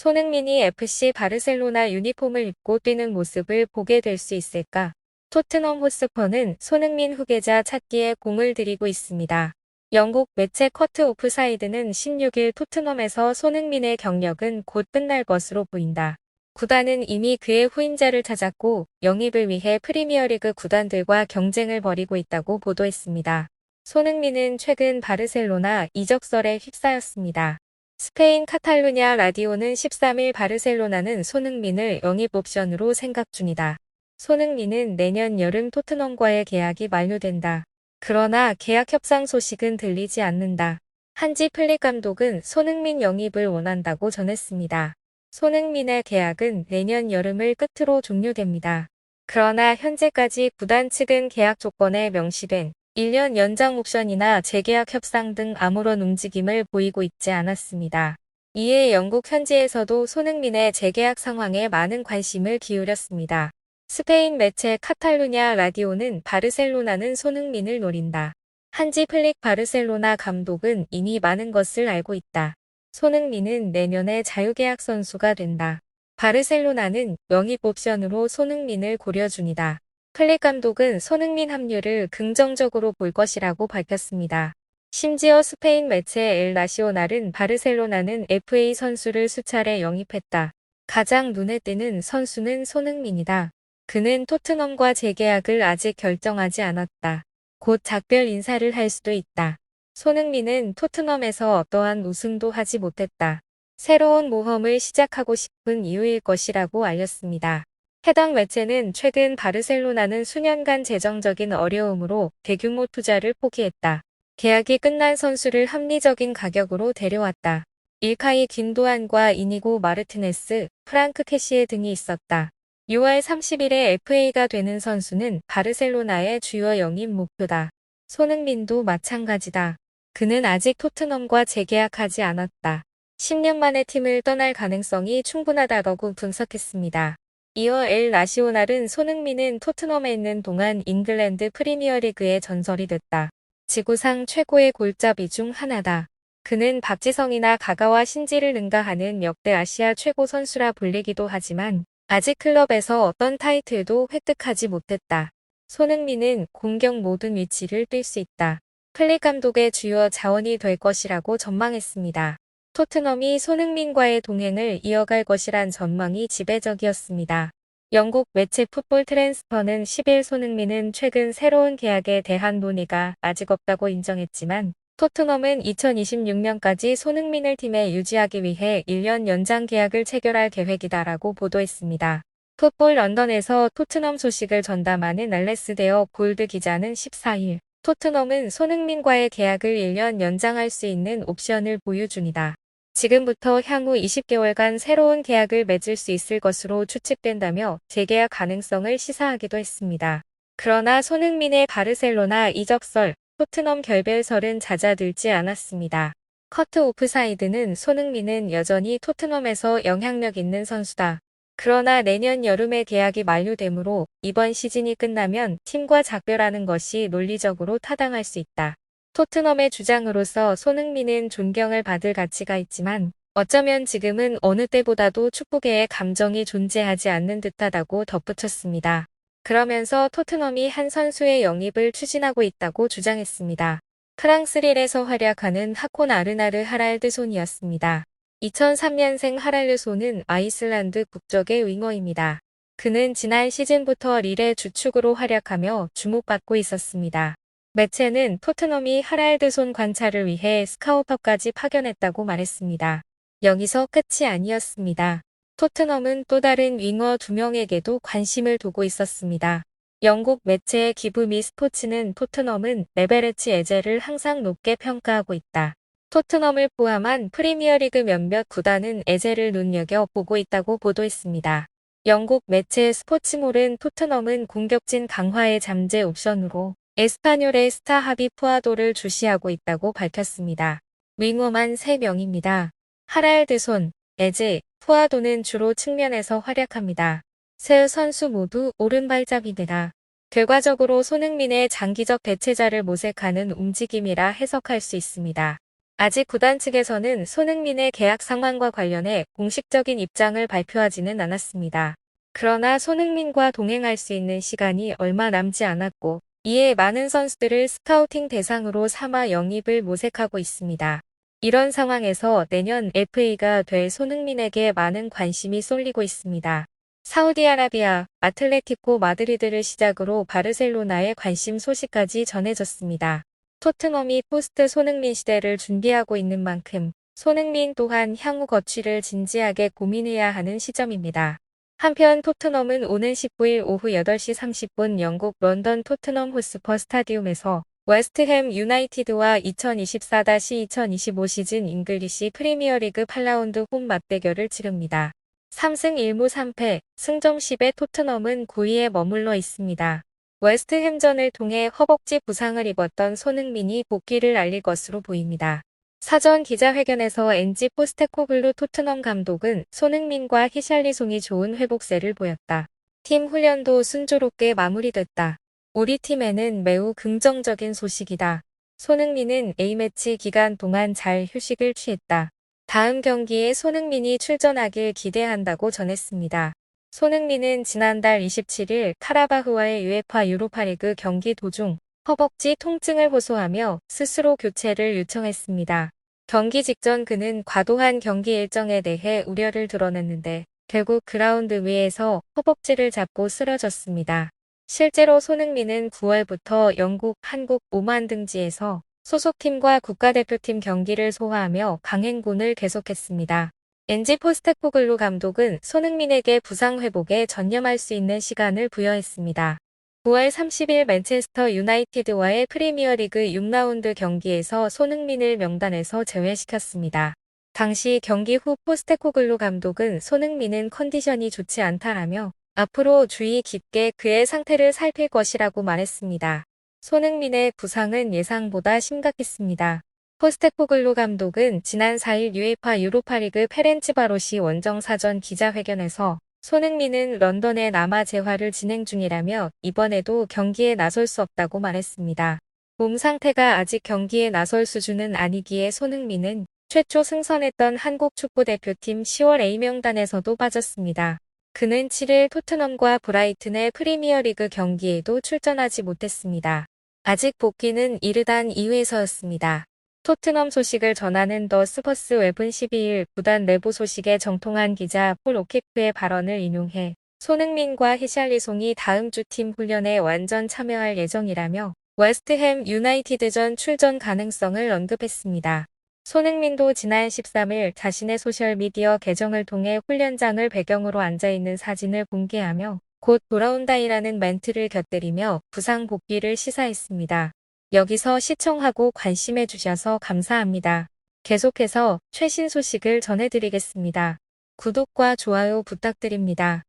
손흥민이 FC 바르셀로나 유니폼을 입고 뛰는 모습을 보게 될 수 있을까? 토트넘 호스퍼는 손흥민 후계자 찾기에 공을 들이고 있습니다. 영국 매체 커트 오프사이드는 16일 토트넘에서 손흥민의 경력은 곧 끝날 것으로 보인다. 구단은 이미 그의 후임자를 찾았고 영입을 위해 프리미어리그 구단들과 경쟁을 벌이고 있다고 보도했습니다. 손흥민은 최근 바르셀로나 이적설에 휩싸였습니다. 스페인 카탈루냐 라디오는 13일 바르셀로나는 손흥민을 영입 옵션으로 생각 중이다. 손흥민은 내년 여름 토트넘과의 계약이 만료된다. 그러나 계약 협상 소식은 들리지 않는다. 한지 플릭 감독은 손흥민 영입을 원한다고 전했습니다. 손흥민의 계약은 내년 여름을 끝으로 종료됩니다. 그러나 현재까지 구단 측은 계약 조건에 명시된 1년 연장 옵션이나 재계약 협상 등 아무런 움직임을 보이고 있지 않았습니다. 이에 영국 현지에서도 손흥민의 재계약 상황에 많은 관심을 기울였습니다. 스페인 매체 카탈루냐 라디오는 바르셀로나는 손흥민을 노린다. 한지 플릭 바르셀로나 감독은 이미 많은 것을 알고 있다. 손흥민은 내년에 자유계약 선수가 된다. 바르셀로나는 영입 옵션으로 손흥민을 고려 중이다. 플릭 감독은 손흥민 합류를 긍정적으로 볼 것이라고 밝혔습니다. 심지어 스페인 매체 엘 나시오날은 바르셀로나는 FA 선수를 수차례 영입했다. 가장 눈에 띄는 선수는 손흥민이다. 그는 토트넘과 재계약을 아직 결정하지 않았다. 곧 작별 인사를 할 수도 있다. 손흥민은 토트넘에서 어떠한 우승도 하지 못했다. 새로운 모험을 시작하고 싶은 이유일 것이라고 알렸습니다. 해당 매체는 최근 바르셀로나는 수년간 재정적인 어려움으로 대규모 투자를 포기했다. 계약이 끝난 선수를 합리적인 가격으로 데려왔다. 일카이 긴도안과 이니고 마르티네스, 프랑크 캐시에 등이 있었다. 6월 30일에 FA가 되는 선수는 바르셀로나의 주요 영입 목표다. 손흥민도 마찬가지다. 그는 아직 토트넘과 재계약하지 않았다. 10년 만에 팀을 떠날 가능성이 충분하다고 분석했습니다. 이어 엘 나시오날은 손흥민은 토트넘에 있는 동안 잉글랜드 프리미어리그의 전설이 됐다. 지구상 최고의 골잡이 중 하나다. 그는 박지성이나 가가와 신지를 능가하는 역대 아시아 최고 선수라 불리기도 하지만 아직 클럽에서 어떤 타이틀도 획득하지 못했다. 손흥민은 공격 모든 위치를 뛸 수 있다. 플릭 감독의 주요 자원이 될 것이라고 전망했습니다. 토트넘이 손흥민과의 동행을 이어갈 것이란 전망이 지배적이었습니다. 영국 매체 풋볼 트랜스퍼는 10일 손흥민은 최근 새로운 계약에 대한 논의가 아직 없다고 인정했지만 토트넘은 2026년까지 손흥민을 팀에 유지하기 위해 1년 연장 계약을 체결할 계획이다라고 보도했습니다. 풋볼 런던에서 토트넘 소식을 전담하는 알레스데어 골드 기자는 14일 토트넘은 손흥민과의 계약을 1년 연장할 수 있는 옵션을 보유 중이다. 지금부터 향후 20개월간 새로운 계약을 맺을 수 있을 것으로 추측된다며 재계약 가능성을 시사하기도 했습니다. 그러나 손흥민의 바르셀로나 이적설, 토트넘 결별설은 잦아들지 않았습니다. 커트 오프사이드는 손흥민은 여전히 토트넘에서 영향력 있는 선수다. 그러나 내년 여름에 계약이 만료되므로 이번 시즌이 끝나면 팀과 작별하는 것이 논리적으로 타당할 수 있다. 토트넘의 주장으로서 손흥민은 존경을 받을 가치가 있지만 어쩌면 지금은 어느 때보다도 축구계에 감정이 존재하지 않는 듯하다고 덧붙였습니다. 그러면서 토트넘이 한 선수의 영입을 추진하고 있다고 주장했습니다. 프랑스 릴에서 활약하는 하콘 아르나르 하랄드손이었습니다. 2003년생 하랄르손은 아이슬란드 국적의 윙어입니다. 그는 지난 시즌부터 릴의 주축으로 활약하며 주목받고 있었습니다. 매체는 토트넘이 하랄드손 관찰을 위해 스카우터까지 파견했다고 말했습니다. 여기서 끝이 아니었습니다. 토트넘은 또 다른 윙어 2명에게도 관심을 두고 있었습니다. 영국 매체 기브 미 스포츠는 토트넘은 레베르치 에제를 항상 높게 평가하고 있다. 토트넘을 포함한 프리미어리그 몇몇 구단은 에제를 눈여겨보고 있다고 보도했습니다. 영국 매체 스포츠몰은 토트넘은 공격진 강화의 잠재 옵션으로 에스파뇰의 스타 하비 푸아도를 주시하고 있다고 밝혔습니다. 윙어만 3명입니다. 하랄드손, 에제, 푸아도는 주로 측면에서 활약합니다. 세 선수 모두 오른발잡이입니다. 결과적으로 손흥민의 장기적 대체자를 모색하는 움직임이라 해석할 수 있습니다. 아직 구단 측에서는 손흥민의 계약 상황과 관련해 공식적인 입장을 발표하지는 않았습니다. 그러나 손흥민과 동행할 수 있는 시간이 얼마 남지 않았고 이에 많은 선수들을 스카우팅 대상으로 삼아 영입을 모색하고 있습니다. 이런 상황에서 내년 FA가 될 손흥민에게 많은 관심이 쏠리고 있습니다. 사우디아라비아, 아틀레티코 마드리드를 시작으로 바르셀로나의 관심 소식까지 전해졌습니다. 토트넘이 포스트 손흥민 시대를 준비하고 있는 만큼 손흥민 또한 향후 거취를 진지하게 고민해야 하는 시점입니다. 한편 토트넘은 오는 19일 오후 8시 30분 영국 런던 토트넘 호스퍼 스타디움에서 웨스트햄 유나이티드와 2024-2025 시즌 잉글리시 프리미어리그 8라운드 홈 맞대결을 치릅니다. 3승 1무 3패, 승점 10의 토트넘은 9위에 머물러 있습니다. 웨스트햄전을 통해 허벅지 부상을 입었던 손흥민이 복귀를 알릴 것으로 보입니다. 사전 기자회견에서 엔지 포스테코글루 토트넘 감독은 손흥민과 히샬리송이 좋은 회복세를 보였다. 팀 훈련도 순조롭게 마무리됐다. 우리 팀에는 매우 긍정적인 소식이다. 손흥민은 A매치 기간 동안 잘 휴식을 취했다. 다음 경기에 손흥민이 출전하길 기대한다고 전했습니다. 손흥민은 지난달 27일 카라바흐와의 UEFA 유로파리그 경기 도중 허벅지 통증을 호소하며 스스로 교체를 요청했습니다. 경기 직전 그는 과도한 경기 일정에 대해 우려를 드러냈는데 결국 그라운드 위에서 허벅지를 잡고 쓰러졌습니다. 실제로 손흥민은 9월부터 영국, 한국, 오만 등지에서 소속팀과 국가대표팀 경기를 소화하며 강행군을 계속했습니다. 엔지 포스테코글루 감독은 손흥민에게 부상 회복에 전념할 수 있는 시간을 부여했습니다. 9월 30일 맨체스터 유나이티드와의 프리미어리그 6라운드 경기에서 손흥민을 명단에서 제외시켰습니다. 당시 경기 후 포스테코글루 감독은 손흥민은 컨디션이 좋지 않다라며 앞으로 주의 깊게 그의 상태를 살필 것이라고 말했습니다. 손흥민의 부상은 예상보다 심각했습니다. 포스테코글루 감독은 지난 4일 UEFA 유로파리그 페렌치바로시 원정사전 기자회견에서 손흥민은 런던에 남아 재활을 진행 중이라며 이번에도 경기에 나설 수 없다고 말했습니다. 몸 상태가 아직 경기에 나설 수준은 아니기에 손흥민은 최초 승선했던 한국 축구대표팀 10월 A명단에서도 빠졌습니다. 그는 7일 토트넘과 브라이튼의 프리미어리그 경기에도 출전하지 못했습니다. 아직 복귀는 이르단 2회서였습니다. 토트넘 소식을 전하는 더 스퍼스 웹은 12일 구단 내부 소식에 정통한 기자 폴 오케프의 발언을 인용해 손흥민과 히샬리송이 다음 주 팀 훈련에 완전 참여할 예정이라며 웨스트햄 유나이티드전 출전 가능성을 언급했습니다. 손흥민도 지난 13일 자신의 소셜미디어 계정을 통해 훈련장을 배경으로 앉아있는 사진을 공개하며 곧 돌아온다이라는 멘트를 곁들이며 부상 복귀를 시사했습니다. 여기서 시청하고 관심해주셔서 감사합니다. 계속해서 최신 소식을 전해드리겠습니다. 구독과 좋아요 부탁드립니다.